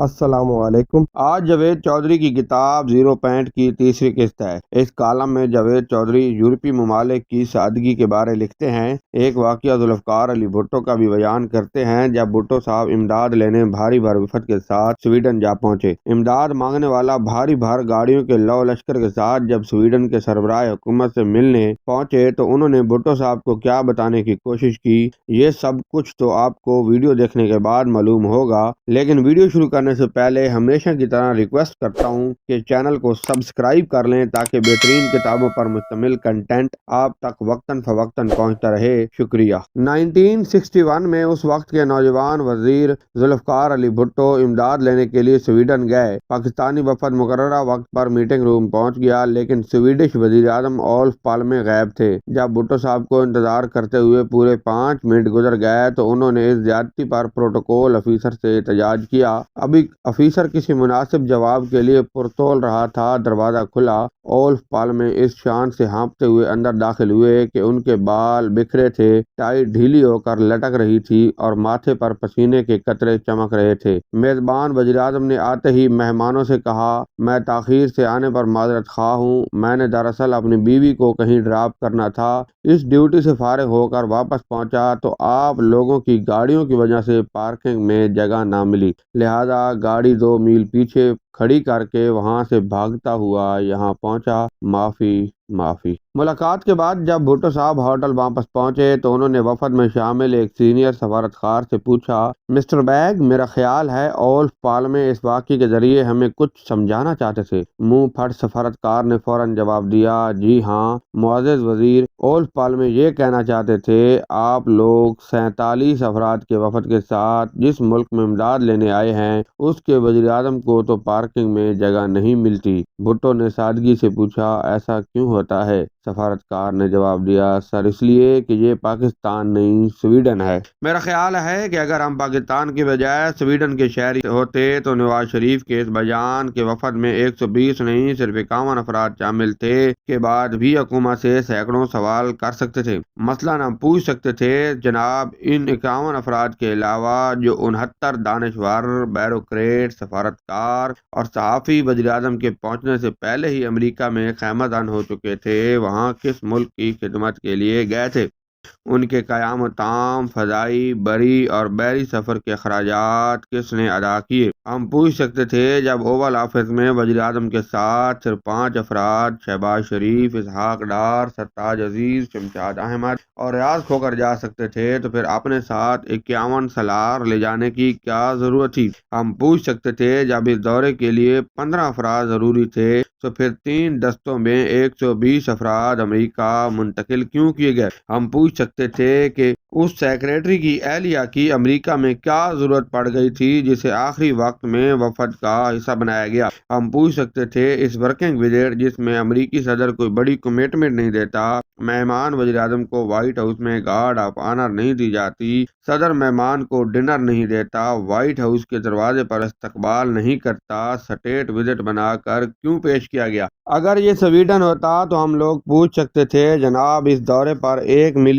السلام علیکم۔ آج جاوید چودھری کی کتاب زیرو پوائنٹ کی تیسری قسط ہے۔ اس کالم میں جاوید چودھری یورپی ممالک کی سادگی کے بارے لکھتے ہیں۔ ایک واقعہ ذوالفقار علی بھٹو کا بھی بیان کرتے ہیں جب بھٹو صاحب امداد لینے بھاری بھر وفد کے ساتھ سویڈن جا پہنچے۔ امداد مانگنے والا بھاری بھر گاڑیوں کے لو لشکر کے ساتھ جب سویڈن کے سربراہ حکومت سے ملنے پہنچے تو انہوں نے بھٹو صاحب کو کیا بتانے کی کوشش کی، یہ سب کچھ تو آپ کو ویڈیو دیکھنے کے بعد معلوم ہوگا، لیکن ویڈیو شروع کرنے سے پہلے ہمیشہ کی طرح ریکویسٹ کرتا ہوں کہ چینل کو سبسکرائب کر لیں تاکہ بہترین کتابوں پر مشتمل کنٹینٹ آپ تک وقتاً فوقتاً پہنچتا رہے۔ شکریہ۔ 1961 میں اس وقت کے نوجوان وزیر ذوالفقار علی بھٹو امداد لینے کے لیے سویڈن گئے۔ پاکستانی وفد مقررہ وقت پر میٹنگ روم پہنچ گیا، لیکن سویڈش وزیر اعظم اولف پالمے غائب تھے۔ جب بھٹو صاحب کو انتظار کرتے ہوئے پورے 5 منٹ گزر گئے تو انہوں نے اس زیادتی پر پروٹوکول افیسر سے احتجاج کیا۔ ابھی افیسر کسی مناسب جواب کے لیے پرتول رہا تھا، دروازہ کھلا۔ اولف پالمے اس شان سے ہانپتے ہوئے اندر داخل ہوئے کہ ان کے بال بکھرے تھے، ٹائی ڈھیلی ہو کر لٹک رہی تھی اور ماتھے پر پسینے کے قطرے چمک رہے تھے۔ میزبان وزیر اعظم نے آتے ہی مہمانوں سے کہا، میں تاخیر سے آنے پر معذرت خواہ ہوں، میں نے دراصل اپنی بیوی کو کہیں ڈراپ کرنا تھا، اس ڈیوٹی سے فارغ ہو کر واپس پہنچا تو آپ لوگوں کی گاڑیوں کی وجہ سے پارکنگ میں جگہ نہ ملی، لہذا گاڑی 2 میل پیچھے کھڑی کر کے وہاں سے بھاگتا ہوا یہاں پہنچا، معافی۔ ملاقات کے بعد جب بھٹو صاحب ہوٹل واپس پہنچے تو انہوں نے وفد میں شامل ایک سینئر سفارتکار سے پوچھا، مسٹر بیگ، میرا خیال ہے اولف پالمے اس واقعے کے ذریعے ہمیں کچھ سمجھانا چاہتے تھے۔ منہ پھٹ سفارتکار نے فوراً جواب دیا، جی ہاں معزز وزیر، اولف پالمے یہ کہنا چاہتے تھے آپ لوگ 47 افراد کے وفد کے ساتھ جس ملک میں امداد لینے آئے ہیں اس کے وزیر اعظم کو تو پارکنگ میں جگہ نہیں ملتی۔ بھٹو نے سادگی سے پوچھا، ایسا کیوں ہوتا ہے؟ سفارتکار نے جواب دیا، سر اس لیے کہ یہ پاکستان نہیں سویڈن ہے۔ میرا خیال ہے کہ اگر ہم پاکستان کی بجائے سویڈن کے شہری ہوتے تو نواز شریف کے اس بیان کے وفد میں 120 نہیں صرف 51 افراد شامل تھے کے بعد بھی حکومت سے سینکڑوں سوال کر سکتے تھے۔ مثلاً ہم پوچھ سکتے تھے، جناب ان 51 افراد کے علاوہ جو 69 دانشور، بیوروکریٹ، سفارتکار اور صحافی وزیر اعظم کے پہنچنے سے پہلے ہی امریکہ میں خیمہ زن ہو چکے تھے، وہاں کس ملک کی خدمت کے لیے گئے تھے؟ ان کے قیام و طعام، فضائی، بری اور بحری سفر کے اخراجات کس نے ادا کیے؟ ہم پوچھ سکتے تھے، جب اوول آفس میں وزیر اعظم کے ساتھ صرف 5 افراد، شہباز شریف، اسحاق ڈار، سرتاج عزیز، شمشاد احمد اور ریاض کھوکھر جا سکتے تھے تو پھر اپنے ساتھ 51 سالار لے جانے کی کیا ضرورت تھی؟ ہم پوچھ سکتے تھے، جب اس دورے کے لیے 15 افراد ضروری تھے تو پھر 3 دستوں میں 120 افراد امریکہ منتقل کیوں کیے گئے؟ ہم پوچھ سکتے تھے کہ اس سیکریٹری کی اہلیہ کی امریکہ میں کیا ضرورت پڑ گئی تھی جسے آخری وقت میں وفد کا حصہ بنایا گیا؟ ہم پوچھ سکتے تھے، اس ورکنگ وزٹ جس میں امریکی صدر کوئی بڑی کمٹمنٹ نہیں دیتا، مہمان وزیر اعظم کو وائٹ ہاؤس میں گارڈ آف آنر نہیں دی جاتی، صدر مہمان کو ڈنر نہیں دیتا، وائٹ ہاؤس کے دروازے پر استقبال نہیں کرتا، سٹیٹ وزٹ بنا کر کیوں پیش کیا گیا؟ اگر یہ سویڈن ہوتا تو ہم لوگ پوچھ سکتے تھے، جناب اس دورے پر $1 ملین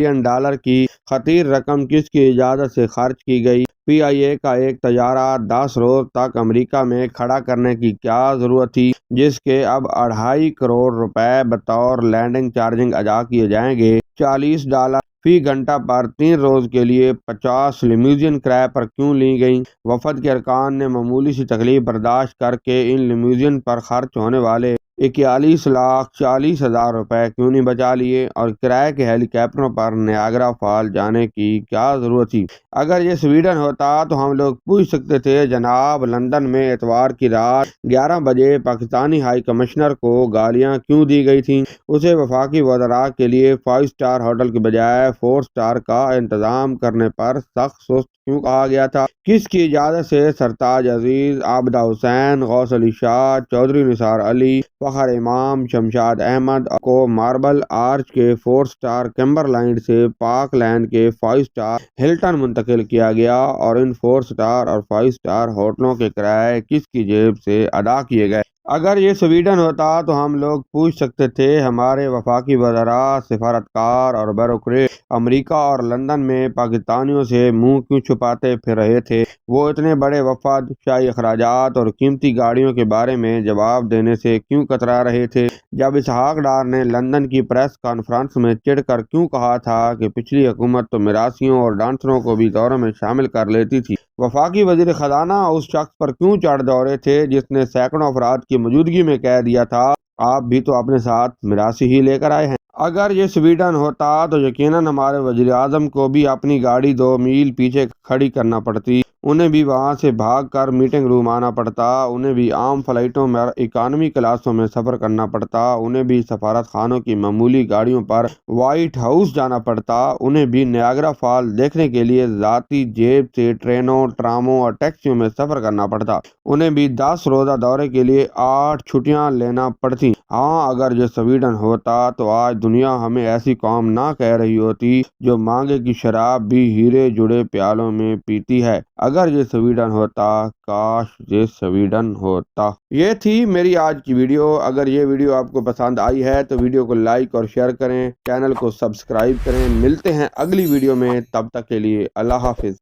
کی خطیر رقم کس کی اجازت سے خرچ کی گئی؟ پی آئی اے کا ایک طیارہ 10 روز تک امریکہ میں کھڑا کرنے کی کیا ضرورت تھی جس کے اب $2.5 کروڑ بطور لینڈنگ چارجنگ ادا کیے جائیں گے؟ $40 فی گھنٹہ پر 3 روز کے لیے 50 لیموزین کرائے پر کیوں لی گئیں؟ وفد کے ارکان نے معمولی سی تکلیف برداشت کر کے ان لیموزین پر خرچ ہونے والے 41,40,000 کیوں نہیں بچا لیے اور کرائے کے ہیلی کاپٹروں پر نیاگرا فال جانے کی کیا ضرورت تھی؟ اگر یہ سویڈن ہوتا تو ہم لوگ پوچھ سکتے تھے، جناب لندن میں اتوار کی رات 11 بجے پاکستانی ہائی کمشنر کو گالیاں کیوں دی گئی تھیں؟ اسے وفاقی وزراء کے لیے 5 اسٹار ہوٹل کے بجائے 4 اسٹار کا انتظام کرنے پر سخت سست کیوں کہا گیا تھا؟ کس کی اجازت سے سرتاج عزیز، عابدہ حسین، غوث علی شاہ، چودھری نثار علی، فخر امام، شمشاد احمد کو ماربل آرچ کے 4 اسٹار کیمبر لائن سے پاک لین کے 5 اسٹار ہلٹن منتقل کیا گیا اور ان 4 اسٹار اور 5 اسٹار ہوٹلوں کے کرائے کس کی جیب سے ادا کیے گئے؟ اگر یہ سویڈن ہوتا تو ہم لوگ پوچھ سکتے تھے ہمارے وفاقی وزراء، سفارتکار اور بیوروکریٹ امریکہ اور لندن میں پاکستانیوں سے منہ کیوں چھپاتے پھر رہے تھے؟ وہ اتنے بڑے وفد، شاہی اخراجات اور قیمتی گاڑیوں کے بارے میں جواب دینے سے کیوں کترا رہے تھے؟ جب اسحاق ڈار نے لندن کی پریس کانفرنس میں چڑھ کر کیوں کہا تھا کہ پچھلی حکومت تو میراثیوں اور ڈانسروں کو بھی دورے میں شامل کر لیتی تھی؟ وفاقی وزیر خزانہ اس شخص پر کیوں چڑھ دوڑے تھے جس نے سینکڑوں افراد کی موجودگی میں کہہ دیا تھا آپ بھی تو اپنے ساتھ میراثی ہی لے کر آئے ہیں؟ اگر یہ سویڈن ہوتا تو یقیناً ہمارے وزیر اعظم کو بھی اپنی گاڑی 2 میل پیچھے کھڑی کرنا پڑتی، انہیں بھی وہاں سے بھاگ کر میٹنگ روم آنا پڑتا، انہیں بھی عام فلائٹوں میں اکانومی کلاسوں میں سفر کرنا پڑتا، انہیں بھی سفارت خانوں کی معمولی گاڑیوں پر وائٹ ہاؤس جانا پڑتا، انہیں بھی نیاگرا فال دیکھنے کے لیے ذاتی جیب سے ٹرینوں، ٹراموں اور ٹیکسیوں میں سفر کرنا پڑتا، انہیں بھی 10 روزہ دورے کے لیے 8 چھٹیاں لینا پڑتی۔ ہاں، اگر یہ سویڈن ہوتا تو آج دنیا ہمیں ایسی قوم نہ کہہ رہی ہوتی جو مانگے کی شراب بھی ہیرے جڑے پیالوں میں پیتی ہے۔ اگر یہ سویڈن ہوتا، کاش یہ سویڈن ہوتا۔ یہ تھی میری آج کی ویڈیو۔ اگر یہ ویڈیو آپ کو پسند آئی ہے تو ویڈیو کو لائک اور شیئر کریں، چینل کو سبسکرائب کریں۔ ملتے ہیں اگلی ویڈیو میں، تب تک کے لیے اللہ حافظ۔